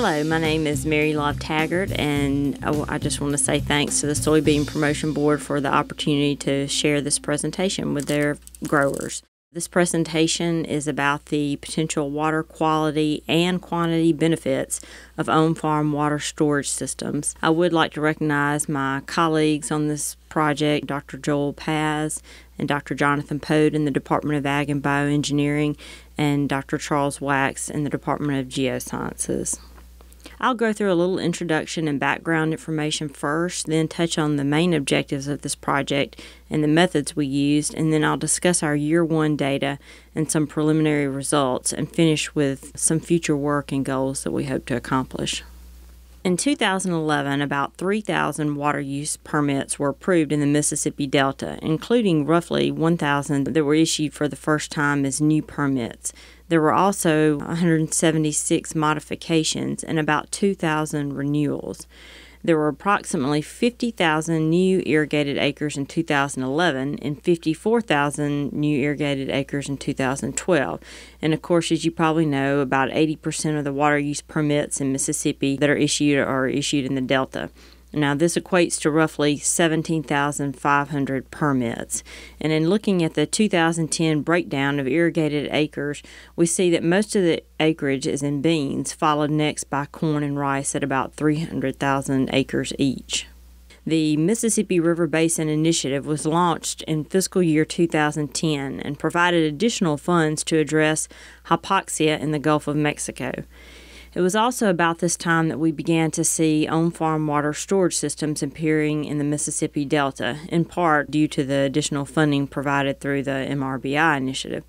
Hello, my name is Mary Love Tagert, and I just want to say thanks to the Soybean Promotion Board for the opportunity to share this presentation with their growers. This presentation is about the potential water quality and quantity benefits of on-farm water storage systems. I would like to recognize my colleagues on this project, Dr. Joel Paz and Dr. Jonathan Pote in the Department of Ag and Bioengineering, and Dr. Charles Wax in the Department of Geosciences. I'll go through a little introduction and background information first, then touch on the main objectives of this project and the methods we used, and then I'll discuss our Year 1 data and some preliminary results, and finish with some future work and goals that we hope to accomplish. In 2011, about 3,000 water use permits were approved in the Mississippi Delta, including roughly 1,000 that were issued for the first time as new permits. There were also 176 modifications and about 2,000 renewals. There were approximately 50,000 new irrigated acres in 2011 and 54,000 new irrigated acres in 2012. And of course, as you probably know, about 80% of the water use permits in Mississippi that are issued in the Delta. Now, this equates to roughly 17,500 permits. And in looking at the 2010 breakdown of irrigated acres, we see that most of the acreage is in beans, followed next by corn and rice at about 300,000 acres each. The Mississippi River Basin Initiative was launched in fiscal year 2010 and provided additional funds to address hypoxia in the Gulf of Mexico. It was also about this time that we began to see on-farm water storage systems appearing in the Mississippi Delta, in part due to the additional funding provided through the MRBI initiative.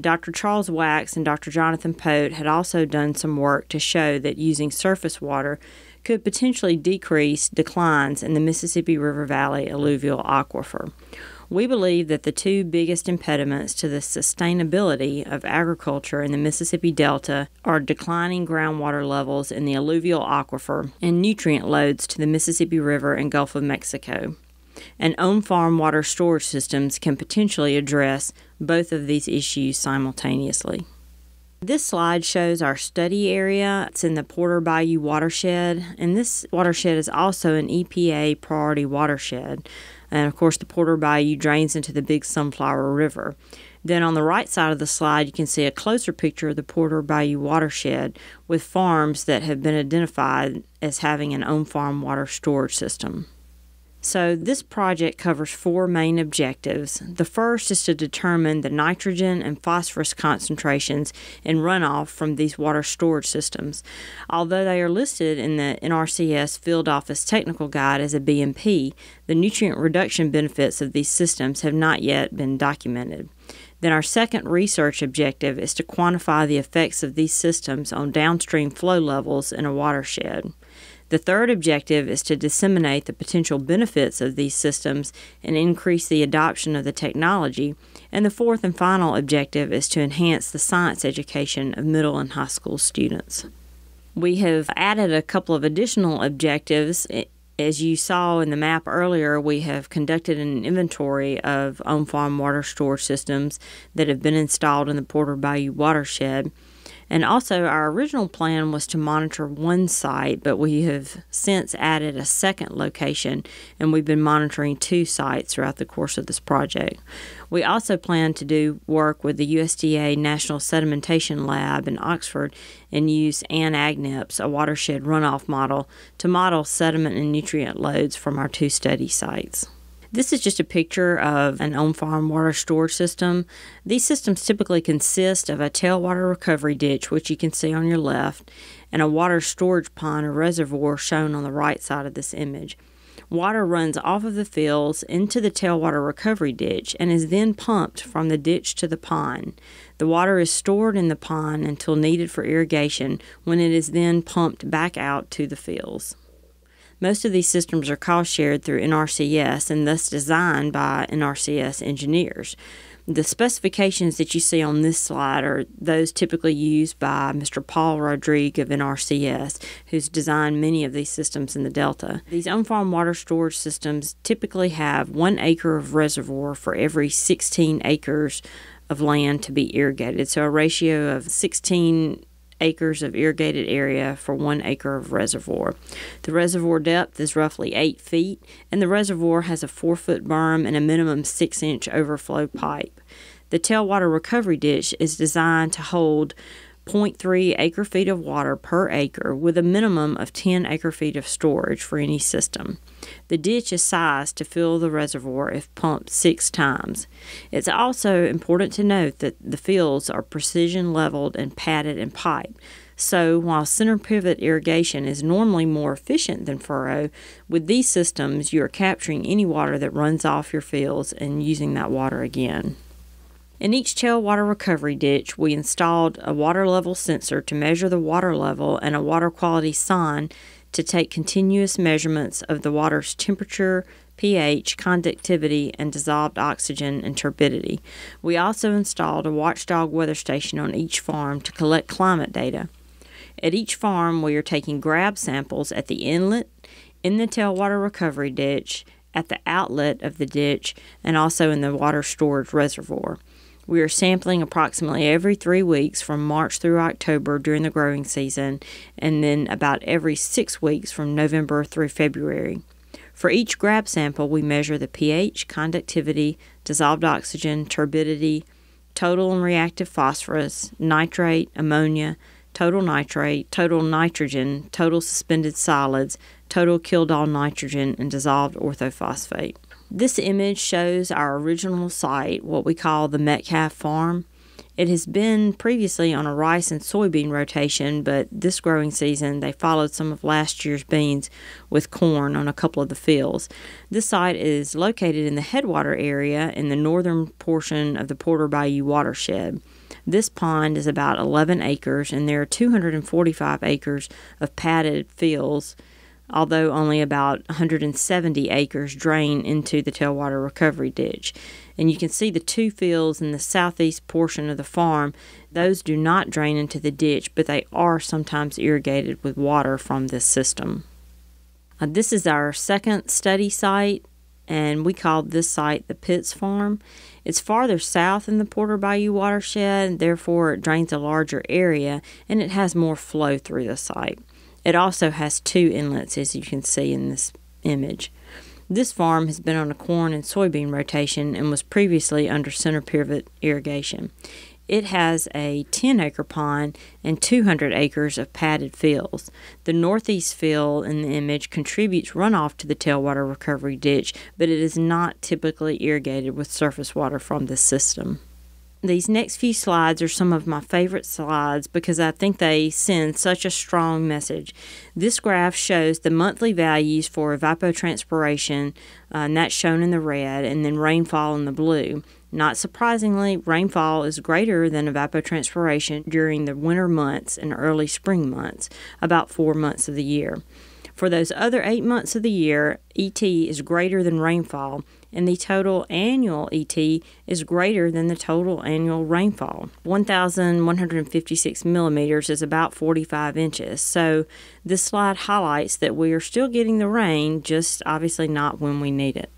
Dr. Charles Wax and Dr. Jonathan Pote had also done some work to show that using surface water could potentially decrease declines in the Mississippi River Valley alluvial aquifer. We believe that the two biggest impediments to the sustainability of agriculture in the Mississippi Delta are declining groundwater levels in the alluvial aquifer and nutrient loads to the Mississippi River and Gulf of Mexico. And on-farm water storage systems can potentially address both of these issues simultaneously. This slide shows our study area. It's in the Porter Bayou watershed, and this watershed is also an EPA priority watershed. And of course, the Porter Bayou drains into the Big Sunflower River. Then on the right side of the slide, you can see a closer picture of the Porter Bayou watershed with farms that have been identified as having an on-farm water storage system. So this project covers 4 main objectives. The first is to determine the nitrogen and phosphorus concentrations in runoff from these water storage systems. Although they are listed in the NRCS Field Office Technical Guide as a BMP, the nutrient reduction benefits of these systems have not yet been documented. Then our second research objective is to quantify the effects of these systems on downstream flow levels in a watershed. The third objective is to disseminate the potential benefits of these systems and increase the adoption of the technology. And the fourth and final objective is to enhance the science education of middle and high school students. We have added a couple of additional objectives. As you saw in the map earlier, we have conducted an inventory of on-farm water storage systems that have been installed in the Porter Bayou watershed. And also, our original plan was to monitor one site, but we have since added a second location, and we've been monitoring 2 sites throughout the course of this project. We also plan to do work with the USDA National Sedimentation Lab in Oxford and use ANAGNIPS, a watershed runoff model, to model sediment and nutrient loads from our 2 study sites. This is just a picture of an on-farm water storage system. These systems typically consist of a tailwater recovery ditch, which you can see on your left, and a water storage pond or reservoir shown on the right side of this image. Water runs off of the fields into the tailwater recovery ditch and is then pumped from the ditch to the pond. The water is stored in the pond until needed for irrigation, when it is then pumped back out to the fields. Most of these systems are cost-shared through NRCS and thus designed by NRCS engineers. The specifications that you see on this slide are those typically used by Mr. Paul Rodrigue of NRCS, who's designed many of these systems in the Delta. These on-farm water storage systems typically have 1 acre of reservoir for every 16 acres of land to be irrigated, so a ratio of 16 acres of irrigated area for 1 acre of reservoir. The reservoir depth is roughly 8 feet, and the reservoir has a 4-foot berm and a minimum 6-inch overflow pipe. The tailwater recovery ditch is designed to hold 0.3 acre-feet of water per acre with a minimum of 10 acre-feet of storage for any system. The ditch is sized to fill the reservoir if pumped 6 times. It's also important to note that the fields are precision leveled and padded and piped. So while center pivot irrigation is normally more efficient than furrow, with these systems you are capturing any water that runs off your fields and using that water again. In each tailwater recovery ditch, we installed a water level sensor to measure the water level and a water quality sign to take continuous measurements of the water's temperature, pH, conductivity, and dissolved oxygen and turbidity. We also installed a watchdog weather station on each farm to collect climate data. At each farm, we are taking grab samples at the inlet, in the tailwater recovery ditch, at the outlet of the ditch, and also in the water storage reservoir. We are sampling approximately every 3 weeks from March through October during the growing season, and then about every 6 weeks from November through February. For each grab sample, we measure the pH, conductivity, dissolved oxygen, turbidity, total and reactive phosphorus, nitrate, ammonia, total nitrate, total nitrogen, total suspended solids, total killed-all nitrogen, and dissolved orthophosphate. This image shows our original site, what we call the Metcalf farm. It has been previously on a rice and soybean rotation, but this growing season they followed some of last year's beans with corn on a couple of the fields. This site is located in the headwater area in the northern portion of the Porter Bayou watershed. This pond is about 11 acres, and there are 245 acres of padded fields, although only about 170 acres drain into the tailwater recovery ditch. And you can see the 2 fields in the southeast portion of the farm. Those do not drain into the ditch, but they are sometimes irrigated with water from this system. This is our second study site, and we called this site the Pitts Farm. It's farther south in the Porter Bayou watershed, and therefore it drains a larger area, and it has more flow through the site. It also has 2 inlets, as you can see in this image. This farm has been on a corn and soybean rotation and was previously under center pivot irrigation. It has a 10-acre pond and 200 acres of padded fields. The northeast field in the image contributes runoff to the tailwater recovery ditch, but it is not typically irrigated with surface water from this system. These next few slides are some of my favorite slides because I think they send such a strong message. This graph shows the monthly values for evapotranspiration, and that's shown in the red, and then rainfall in the blue. Not surprisingly, rainfall is greater than evapotranspiration during the winter months and early spring months, about 4 months of the year. For those other 8 months of the year, ET is greater than rainfall, and the total annual ET is greater than the total annual rainfall. 1,156 millimeters is about 45 inches. So this slide highlights that we are still getting the rain, just obviously not when we need it.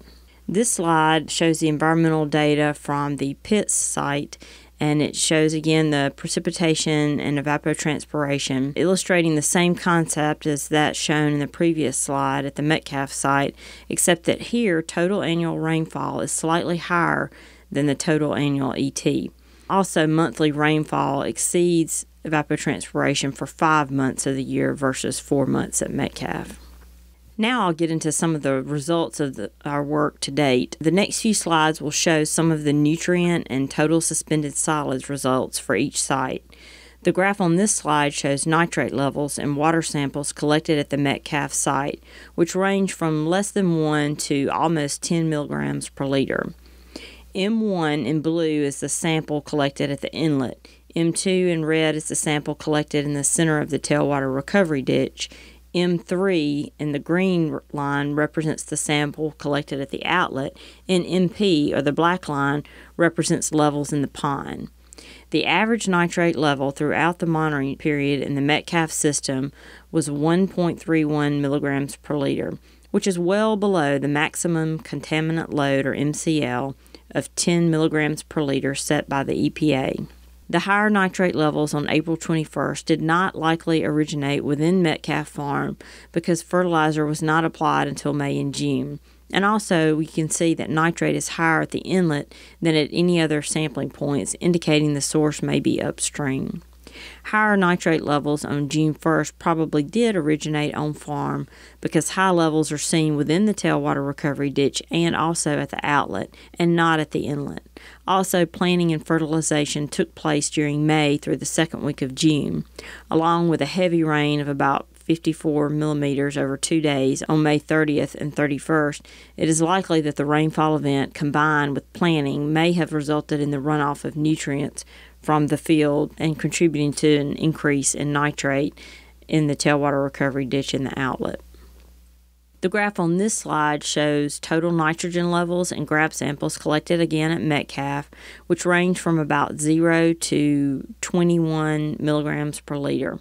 This slide shows the environmental data from the Pitts site, and it shows again the precipitation and evapotranspiration, illustrating the same concept as that shown in the previous slide at the Metcalf site, except that here total annual rainfall is slightly higher than the total annual ET. Also, monthly rainfall exceeds evapotranspiration for 5 months of the year versus 4 months at Metcalf. Now I'll get into some of the results of our work to date. The next few slides will show some of the nutrient and total suspended solids results for each site. The graph on this slide shows nitrate levels and water samples collected at the Metcalf site, which range from less than 1 to almost 10 milligrams per liter. M1 in blue is the sample collected at the inlet. M2 in red is the sample collected in the center of the tailwater recovery ditch. M3 in the green line represents the sample collected at the outlet, and MP, or the black line, represents levels in the pond. The average nitrate level throughout the monitoring period in the Metcalf system was 1.31 milligrams per liter, which is well below the maximum contaminant load, or MCL, of 10 milligrams per liter set by the EPA. The higher nitrate levels on April 21st did not likely originate within Metcalf Farm because fertilizer was not applied until May and June. And also, we can see that nitrate is higher at the inlet than at any other sampling points, indicating the source may be upstream. Higher nitrate levels on June 1st probably did originate on farm because high levels are seen within the tailwater recovery ditch and also at the outlet and not at the inlet. Also, planting and fertilization took place during May through the second week of June, along with a heavy rain of about 54 millimeters over 2 days on May 30th and 31st. It is likely that the rainfall event combined with planting may have resulted in the runoff of nutrients from the field and contributing to an increase in nitrate in the tailwater recovery ditch in the outlet. The graph on this slide shows total nitrogen levels and grab samples collected again at Metcalf, which range from about 0 to 21 milligrams per liter.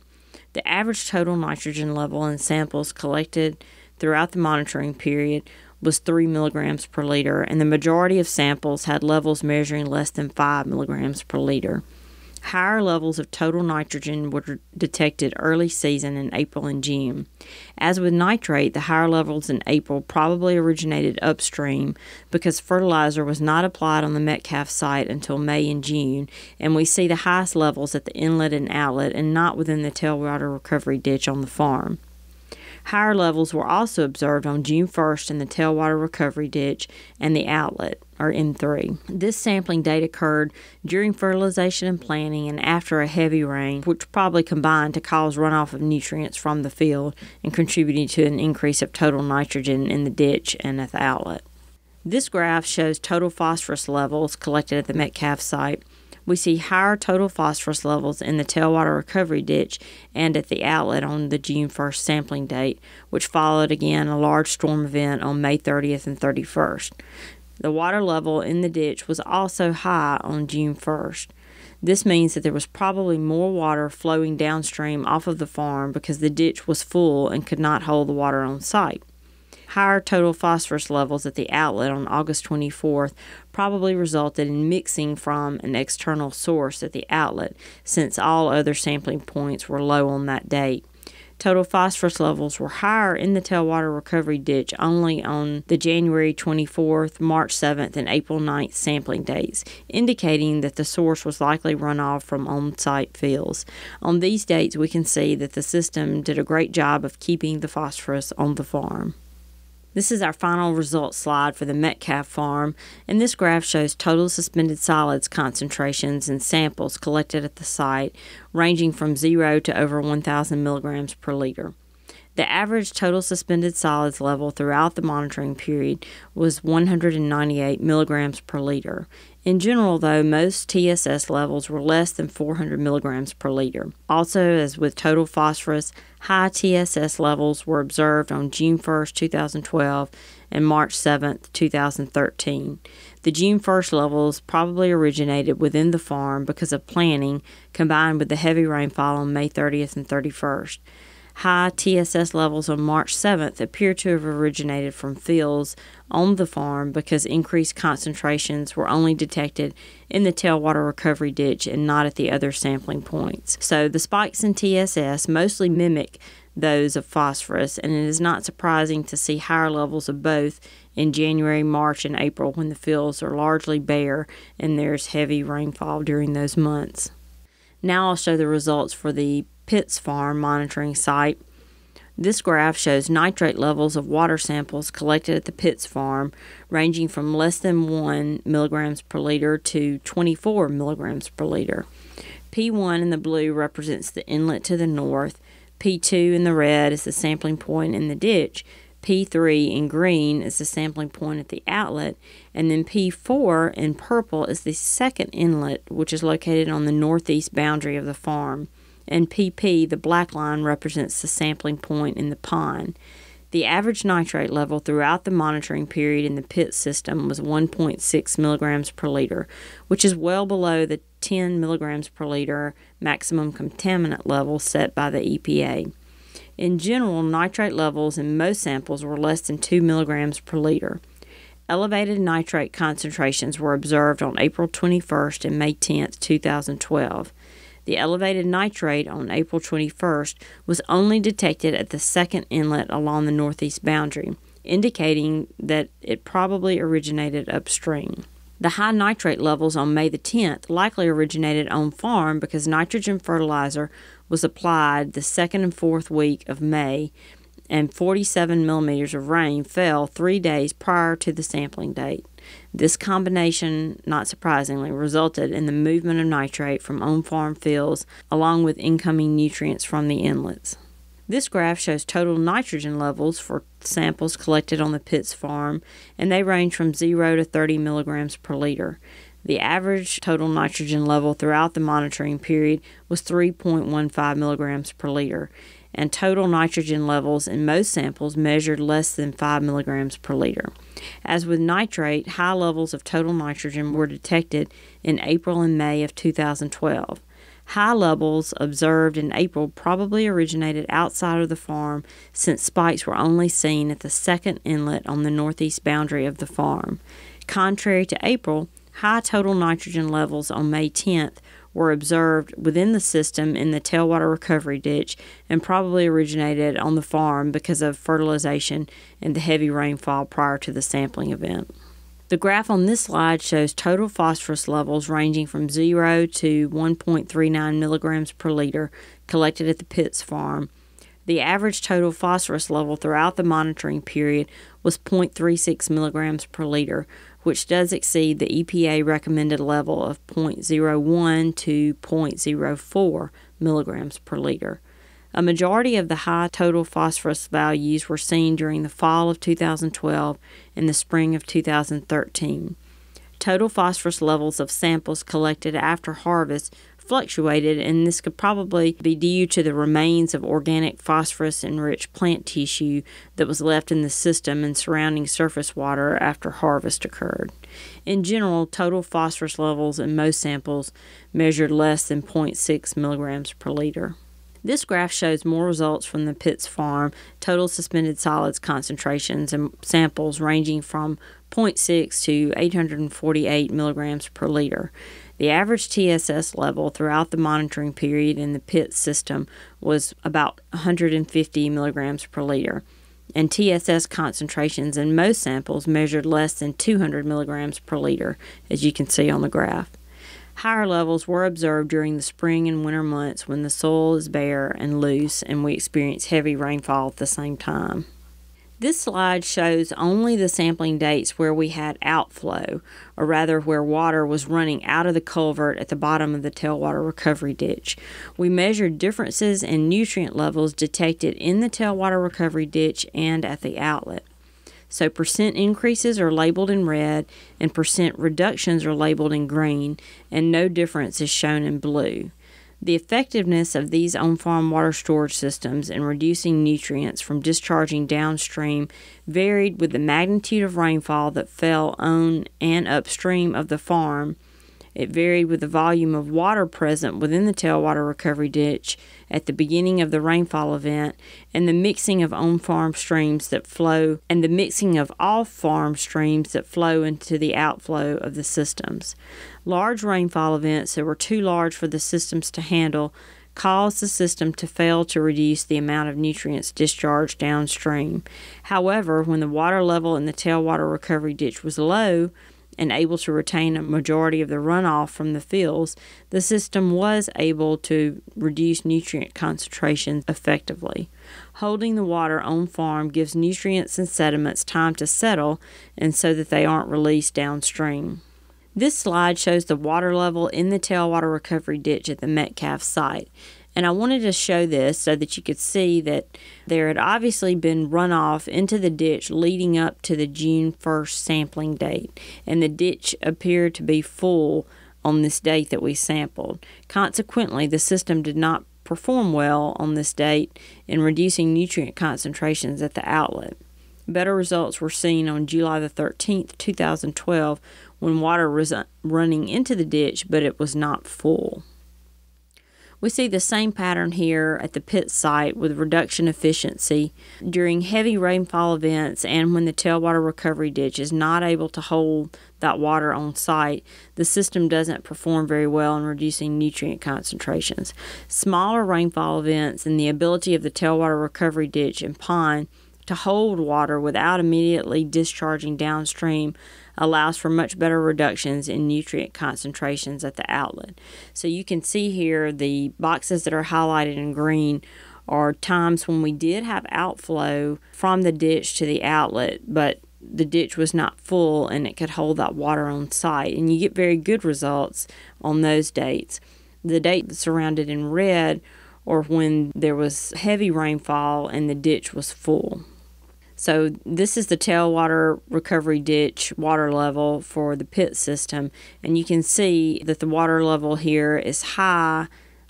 The average total nitrogen level in samples collected throughout the monitoring period was 3 milligrams per liter, and the majority of samples had levels measuring less than 5 milligrams per liter. Higher levels of total nitrogen were detected early season in April and June. As with nitrate, the higher levels in April probably originated upstream because fertilizer was not applied on the Metcalf site until May and June, and we see the highest levels at the inlet and outlet and not within the tailwater recovery ditch on the farm. Higher levels were also observed on June 1st in the tailwater recovery ditch and the outlet, or M3. This sampling date occurred during fertilization and planting and after a heavy rain, which probably combined to cause runoff of nutrients from the field and contributing to an increase of total nitrogen in the ditch and at the outlet. This graph shows total phosphorus levels collected at the Metcalf site. We see higher total phosphorus levels in the tailwater recovery ditch and at the outlet on the June 1st sampling date, which followed again a large storm event on May 30th and 31st. The water level in the ditch was also high on June 1st. This means that there was probably more water flowing downstream off of the farm because the ditch was full and could not hold the water on site. Higher total phosphorus levels at the outlet on August 24th probably resulted in mixing from an external source at the outlet, since all other sampling points were low on that date. Total phosphorus levels were higher in the tailwater recovery ditch only on the January 24th, March 7th, and April 9th sampling dates, indicating that the source was likely runoff from on-site fields. On these dates, we can see that the system did a great job of keeping the phosphorus on the farm. This is our final results slide for the Metcalf farm, and this graph shows total suspended solids concentrations and samples collected at the site, ranging from 0 to over 1,000 milligrams per liter. The average total suspended solids level throughout the monitoring period was 198 milligrams per liter. In general, though, most TSS levels were less than 400 milligrams per liter. Also, as with total phosphorus, high TSS levels were observed on June 1, 2012 and March 7, 2013. The June 1st levels probably originated within the farm because of planting combined with the heavy rainfall on May 30th and 31st. High TSS levels on March 7th appear to have originated from fields on the farm because increased concentrations were only detected in the tailwater recovery ditch and not at the other sampling points. So the spikes in TSS mostly mimic those of phosphorus, and it is not surprising to see higher levels of both in January, March, and April when the fields are largely bare and there's heavy rainfall during those months. Now I'll show the results for the Pitts Farm monitoring site. This graph shows nitrate levels of water samples collected at the Pitts Farm, ranging from less than 1 milligrams per liter to 24 milligrams per liter. P1 in the blue represents the inlet to the north. P2 in the red is the sampling point in the ditch. P3 in green is the sampling point at the outlet, and then P4 in purple is the second inlet, which is located on the northeast boundary of the farm. And PP, the black line, represents the sampling point in the pond. The average nitrate level throughout the monitoring period in the Pitts system was 1.6 milligrams per liter, which is well below the 10 milligrams per liter maximum contaminant level set by the EPA. In general, nitrate levels in most samples were less than 2 milligrams per liter. Elevated nitrate concentrations were observed on April 21st and May 10th, 2012. The elevated nitrate on April 21st was only detected at the second inlet along the northeast boundary, indicating that it probably originated upstream. The high nitrate levels on May the 10th likely originated on farm because nitrogen fertilizer was applied the second and fourth week of May, and 47 millimeters of rain fell 3 days prior to the sampling date. This combination, not surprisingly, resulted in the movement of nitrate from on-farm fields along with incoming nutrients from the inlets. This graph shows total nitrogen levels for samples collected on the Pitts farm, and they range from 0 to 30 milligrams per liter. The average total nitrogen level throughout the monitoring period was 3.15 milligrams per liter, and total nitrogen levels in most samples measured less than 5 milligrams per liter. As with nitrate, high levels of total nitrogen were detected in April and May of 2012. High levels observed in April probably originated outside of the farm, since spikes were only seen at the second inlet on the northeast boundary of the farm. Contrary to April, high total nitrogen levels on May 10th were observed within the system in the tailwater recovery ditch and probably originated on the farm because of fertilization and the heavy rainfall prior to the sampling event. The graph on this slide shows total phosphorus levels ranging from 0 to 1.39 milligrams per liter collected at the Pitts farm. The average total phosphorus level throughout the monitoring period was 0.36 milligrams per liter, which does exceed the EPA recommended level of 0.01 to 0.04 milligrams per liter. A majority of the high total phosphorus values were seen during the fall of 2012 and the spring of 2013. Total phosphorus levels of samples collected after harvest fluctuated, and this could probably be due to the remains of organic phosphorus-enriched plant tissue that was left in the system and surrounding surface water after harvest occurred. In general, total phosphorus levels in most samples measured less than 0.6 milligrams per liter. This graph shows more results from the Pitts farm, total suspended solids concentrations and samples ranging from 0.6 to 848 milligrams per liter. The average TSS level throughout the monitoring period in the Pitts system was about 150 milligrams per liter, and TSS concentrations in most samples measured less than 200 milligrams per liter, as you can see on the graph. Higher levels were observed during the spring and winter months when the soil is bare and loose and we experience heavy rainfall at the same time. This slide shows only the sampling dates where we had outflow, or rather where water was running out of the culvert at the bottom of the tailwater recovery ditch. We measured differences in nutrient levels detected in the tailwater recovery ditch and at the outlet. So percent increases are labeled in red and percent reductions are labeled in green, and no difference is shown in blue. The effectiveness of these on-farm water storage systems in reducing nutrients from discharging downstream varied with the magnitude of rainfall that fell on and upstream of the farm. It varied with the volume of water present within the tailwater recovery ditch at the beginning of the rainfall event, and the mixing of on-farm streams that flow and the mixing of off-farm streams that flow into the outflow of the systems. Large rainfall events that were too large for the systems to handle caused the system to fail to reduce the amount of nutrients discharged downstream. However, when the water level in the tailwater recovery ditch was low and able to retain a majority of the runoff from the fields, the system was able to reduce nutrient concentrations effectively. Holding the water on farm gives nutrients and sediments time to settle, and so that they aren't released downstream. This slide shows the water level in the tailwater recovery ditch at the Metcalf site. And I wanted to show this so that you could see that there had obviously been runoff into the ditch leading up to the June 1st sampling date, and the ditch appeared to be full on this date that we sampled. Consequently, the system did not perform well on this date in reducing nutrient concentrations at the outlet. Better results were seen on July the 13th, 2012, when water was running into the ditch, but it was not full. We see the same pattern here at the pit site with reduction efficiency. During heavy rainfall events and when the tailwater recovery ditch is not able to hold that water on site, the system doesn't perform very well in reducing nutrient concentrations. Smaller rainfall events and the ability of the tailwater recovery ditch and pond to hold water without immediately discharging downstream allows for much better reductions in nutrient concentrations at the outlet. So you can see here the boxes that are highlighted in green are times when we did have outflow from the ditch to the outlet, but the ditch was not full and it could hold that water on site. And you get very good results on those dates. The date surrounded in red or when there was heavy rainfall and the ditch was full. So this is the tailwater recovery ditch water level for the pit system, and you can see that the water level here is high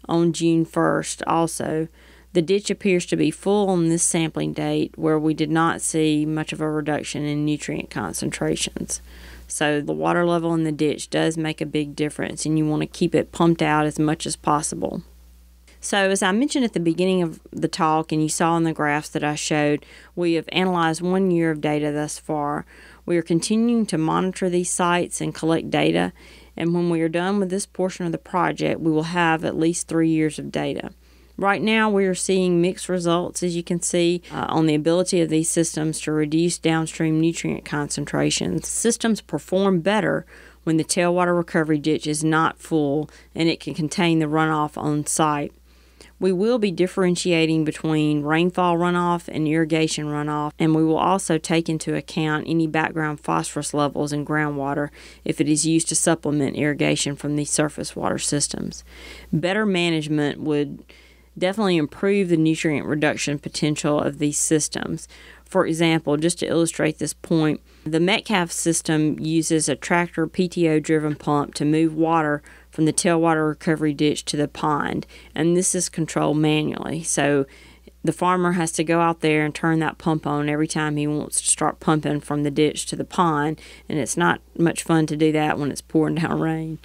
on June 1st also. The ditch appears to be full on this sampling date where we did not see much of a reduction in nutrient concentrations. So the water level in the ditch does make a big difference, and you want to keep it pumped out as much as possible. So as I mentioned at the beginning of the talk, and you saw in the graphs that I showed, we have analyzed 1 year of data thus far. We are continuing to monitor these sites and collect data, and when we are done with this portion of the project, we will have at least 3 years of data. Right now, we are seeing mixed results, as you can see, on the ability of these systems to reduce downstream nutrient concentrations. Systems perform better when the tailwater recovery ditch is not full and it can contain the runoff on site. We will be differentiating between rainfall runoff and irrigation runoff, and we will also take into account any background phosphorus levels in groundwater if it is used to supplement irrigation from these surface water systems. Better management would definitely improve the nutrient reduction potential of these systems. For example, just to illustrate this point, the Metcalf system uses a tractor PTO-driven pump to move water from the tailwater recovery ditch to the pond, and this is controlled manually. So the farmer has to go out there and turn that pump on every time he wants to start pumping from the ditch to the pond, and it's not much fun to do that when it's pouring down rain.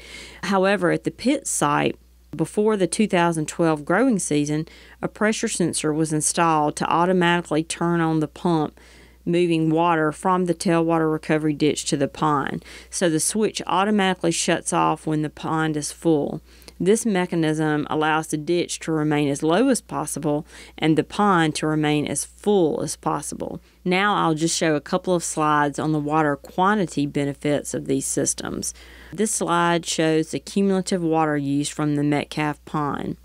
However, at the pit site, before the 2012 growing season, a pressure sensor was installed to automatically turn on the pump moving water from the tailwater recovery ditch to the pond. So the switch automatically shuts off when the pond is full. This mechanism allows the ditch to remain as low as possible and the pond to remain as full as possible. Now I'll just show a couple of slides on the water quantity benefits of these systems. This slide shows the cumulative water use from the Metcalf pond.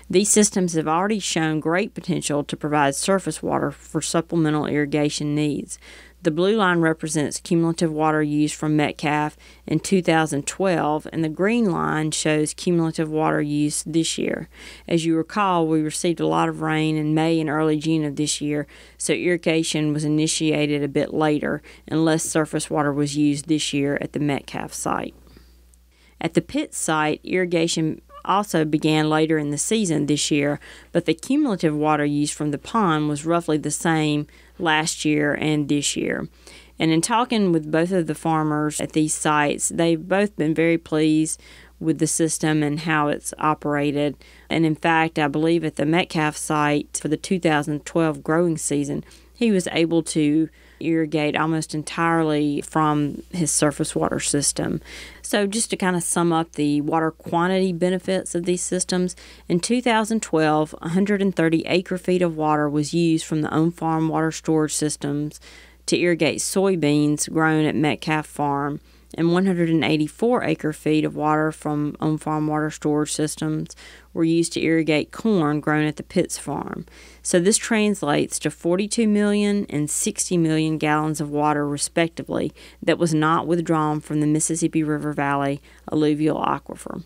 These systems have already shown great potential to provide surface water for supplemental irrigation needs. The blue line represents cumulative water use from Metcalf in 2012, and the green line shows cumulative water use this year. As you recall, we received a lot of rain in May and early June of this year, so irrigation was initiated a bit later, and less surface water was used this year at the Metcalf site. At the pit site, irrigation also began later in the season this year, but the cumulative water use from the pond was roughly the same last year and this year. And in talking with both of the farmers at these sites, they've both been very pleased with the system and how it's operated. And in fact, I believe at the Metcalf site for the 2012 growing season, he was able to irrigate almost entirely from his surface water system. So just to kind of sum up the water quantity benefits of these systems, in 2012, 130 acre-feet of water was used from the on-farm water storage systems to irrigate soybeans grown at Metcalf Farm, and 184 acre-feet of water from on-farm water storage systems were used to irrigate corn grown at the Pitts Farm. So this translates to 42 million and 60 million gallons of water, respectively, that was not withdrawn from the Mississippi River Valley alluvial aquifer.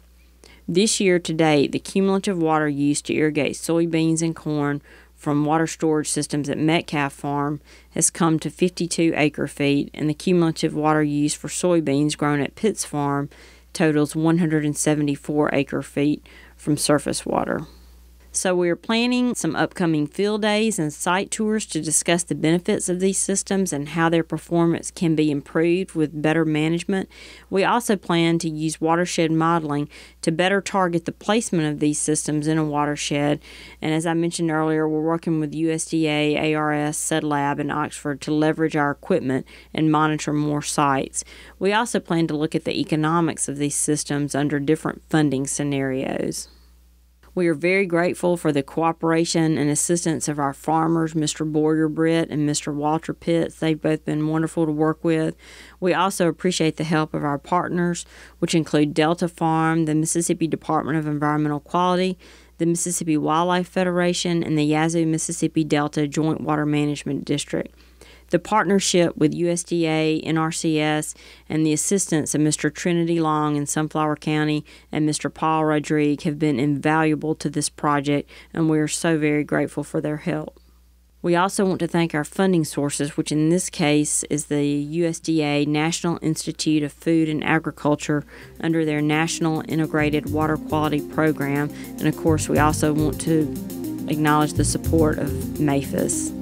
This year to date, the cumulative water used to irrigate soybeans and corn from water storage systems at Metcalf Farm has come to 52 acre-feet, and the cumulative water used for soybeans grown at Pitts Farm totals 174 acre-feet from surface water. So we are planning some upcoming field days and site tours to discuss the benefits of these systems and how their performance can be improved with better management. We also plan to use watershed modeling to better target the placement of these systems in a watershed. And as I mentioned earlier, we're working with USDA, ARS, SedLab, and Oxford to leverage our equipment and monitor more sites. We also plan to look at the economics of these systems under different funding scenarios. We are very grateful for the cooperation and assistance of our farmers, Mr. Boyer Britt and Mr. Walter Pitts. They've both been wonderful to work with. We also appreciate the help of our partners, which include Delta Farm, the Mississippi Department of Environmental Quality, the Mississippi Wildlife Federation, and the Yazoo Mississippi Delta Joint Water Management District. The partnership with USDA, NRCS, and the assistance of Mr. Trinity Long in Sunflower County and Mr. Paul Rodriguez have been invaluable to this project, and we are so very grateful for their help. We also want to thank our funding sources, which in this case is the USDA National Institute of Food and Agriculture under their National Integrated Water Quality Program, and of course we also want to acknowledge the support of MAPHIS.